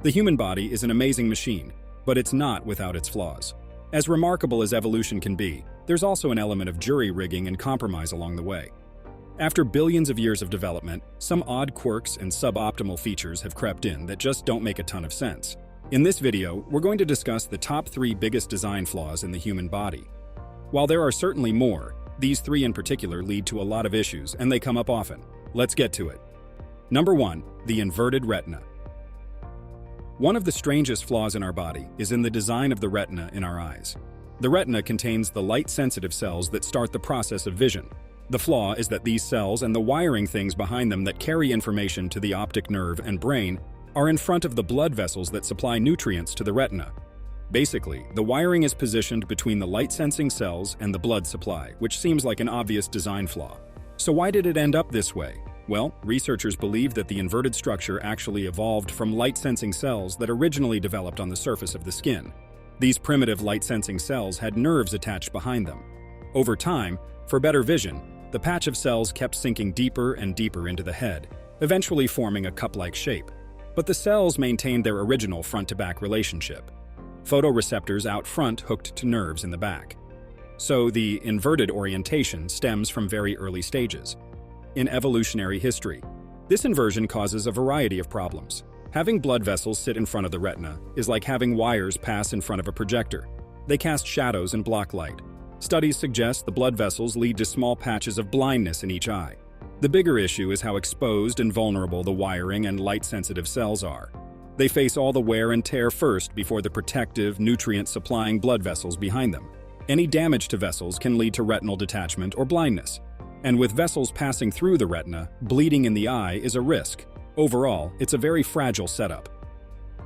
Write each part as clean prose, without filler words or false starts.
The human body is an amazing machine, but it's not without its flaws. As remarkable as evolution can be, there's also an element of jury-rigging and compromise along the way. After billions of years of development, some odd quirks and suboptimal features have crept in that just don't make a ton of sense. In this video, we're going to discuss the top 3 biggest design flaws in the human body. While there are certainly more, these 3 in particular lead to a lot of issues, and they come up often. Let's get to it. Number 1. The inverted retina. One of the strangest flaws in our body is in the design of the retina in our eyes. The retina contains the light-sensitive cells that start the process of vision. The flaw is that these cells and the wiring things behind them that carry information to the optic nerve and brain are in front of the blood vessels that supply nutrients to the retina. Basically, the wiring is positioned between the light-sensing cells and the blood supply, which seems like an obvious design flaw. So why did it end up this way? Well, researchers believe that the inverted structure actually evolved from light-sensing cells that originally developed on the surface of the skin. These primitive light-sensing cells had nerves attached behind them. Over time, for better vision, the patch of cells kept sinking deeper and deeper into the head, eventually forming a cup-like shape. But the cells maintained their original front-to-back relationship. Photoreceptors out front hooked to nerves in the back. So the inverted orientation stems from very early stages. In evolutionary history, this inversion causes a variety of problems. Having blood vessels sit in front of the retina is like having wires pass in front of a projector. They cast shadows and block light. Studies suggest the blood vessels lead to small patches of blindness in each eye. The bigger issue is how exposed and vulnerable the wiring and light-sensitive cells are. They face all the wear and tear first before the protective, nutrient-supplying blood vessels behind them. Any damage to vessels can lead to retinal detachment or blindness. And with vessels passing through the retina, bleeding in the eye is a risk. Overall, it's a very fragile setup.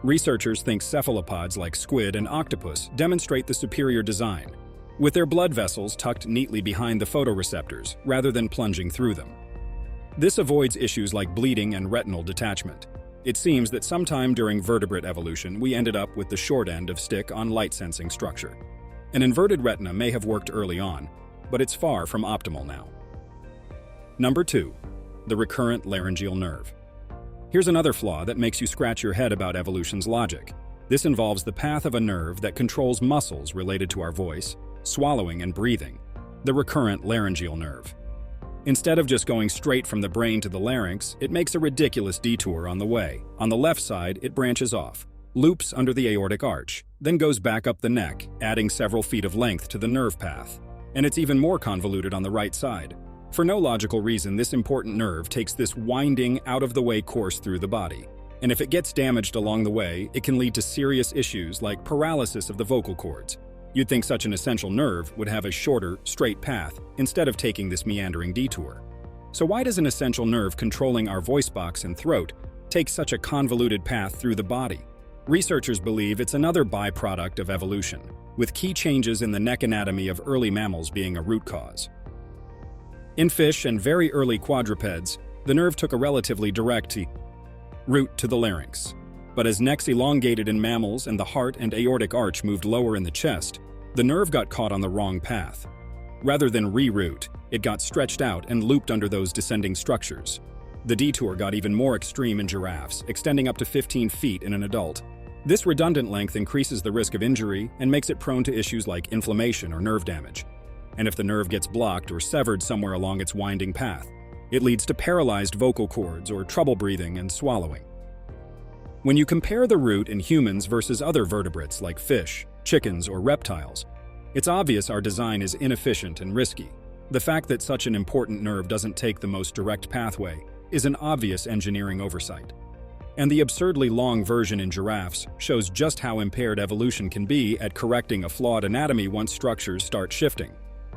Researchers think cephalopods like squid and octopus demonstrate the superior design, with their blood vessels tucked neatly behind the photoreceptors rather than plunging through them. This avoids issues like bleeding and retinal detachment. It seems that sometime during vertebrate evolution, we ended up with the short end of stick on light-sensing structure. An inverted retina may have worked early on, but it's far from optimal now. Number 2. The recurrent laryngeal nerve. Here's another flaw that makes you scratch your head about evolution's logic. This involves the path of a nerve that controls muscles related to our voice, swallowing, and breathing, the recurrent laryngeal nerve. Instead of just going straight from the brain to the larynx, it makes a ridiculous detour on the way. On the left side, it branches off, loops under the aortic arch, then goes back up the neck, adding several feet of length to the nerve path. And it's even more convoluted on the right side. For no logical reason, this important nerve takes this winding, out-of-the-way course through the body. And if it gets damaged along the way, it can lead to serious issues like paralysis of the vocal cords. You'd think such an essential nerve would have a shorter, straight path instead of taking this meandering detour. So why does an essential nerve controlling our voice box and throat take such a convoluted path through the body? Researchers believe it's another byproduct of evolution, with key changes in the neck anatomy of early mammals being a root cause. In fish and very early quadrupeds, the nerve took a relatively direct route to the larynx. But as necks elongated in mammals and the heart and aortic arch moved lower in the chest, the nerve got caught on the wrong path. Rather than reroute, it got stretched out and looped under those descending structures. The detour got even more extreme in giraffes, extending up to 15 feet in an adult. This redundant length increases the risk of injury and makes it prone to issues like inflammation or nerve damage. And if the nerve gets blocked or severed somewhere along its winding path, it leads to paralyzed vocal cords or trouble breathing and swallowing. When you compare the route in humans versus other vertebrates like fish, chickens, or reptiles, it's obvious our design is inefficient and risky. The fact that such an important nerve doesn't take the most direct pathway is an obvious engineering oversight. And the absurdly long version in giraffes shows just how impaired evolution can be at correcting a flawed anatomy once structures start shifting.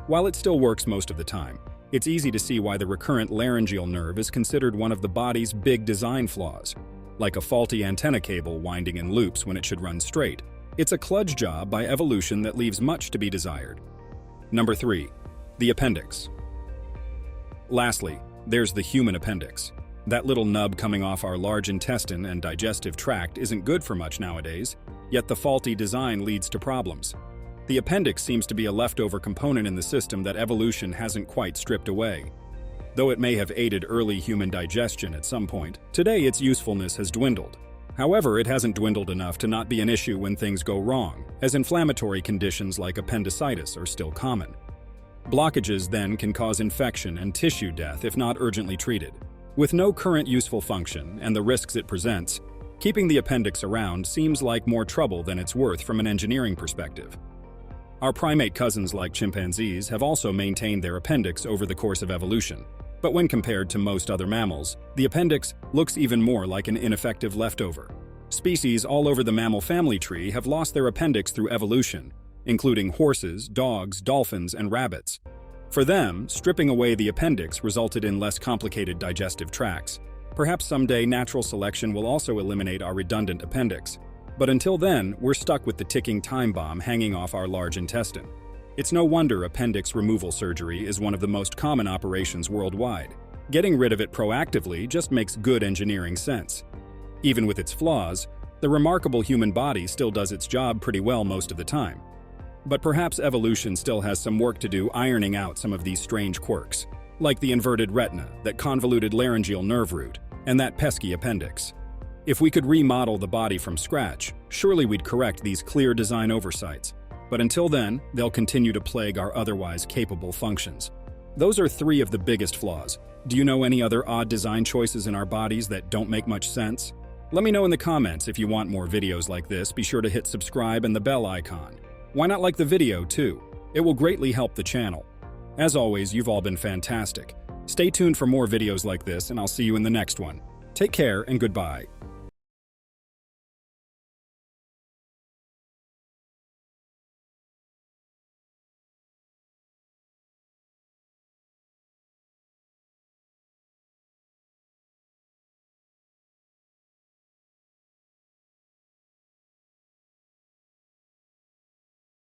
While it still works most of the time, it's easy to see why the recurrent laryngeal nerve is considered one of the body's big design flaws. Like a faulty antenna cable winding in loops when it should run straight. It's a kludge job by evolution that leaves much to be desired. Number 3. The appendix. Lastly, there's the human appendix. That little nub coming off our large intestine and digestive tract isn't good for much nowadays, yet the faulty design leads to problems. The appendix seems to be a leftover component in the system that evolution hasn't quite stripped away. Though it may have aided early human digestion at some point, today its usefulness has dwindled. However, it hasn't dwindled enough to not be an issue when things go wrong, as inflammatory conditions like appendicitis are still common. Blockages then can cause infection and tissue death if not urgently treated. With no current useful function and the risks it presents, keeping the appendix around seems like more trouble than it's worth from an engineering perspective. Our primate cousins like chimpanzees have also maintained their appendix over the course of evolution, but when compared to most other mammals, the appendix looks even more like an ineffective leftover. Species all over the mammal family tree have lost their appendix through evolution, including horses, dogs, dolphins, and rabbits. For them, stripping away the appendix resulted in less complicated digestive tracts. Perhaps someday natural selection will also eliminate our redundant appendix. But until then, we're stuck with the ticking time bomb hanging off our large intestine. It's no wonder appendix removal surgery is one of the most common operations worldwide. Getting rid of it proactively just makes good engineering sense. Even with its flaws, the remarkable human body still does its job pretty well most of the time. But perhaps evolution still has some work to do ironing out some of these strange quirks, like the inverted retina, that convoluted laryngeal nerve root, and that pesky appendix. If we could remodel the body from scratch, surely we'd correct these clear design oversights. But until then, they'll continue to plague our otherwise capable functions. Those are 3 of the biggest flaws. Do you know any other odd design choices in our bodies that don't make much sense? Let me know in the comments. If you want more videos like this, be sure to hit subscribe and the bell icon. Why not like the video too? It will greatly help the channel. As always, you've all been fantastic. Stay tuned for more videos like this, and I'll see you in the next one. Take care and goodbye.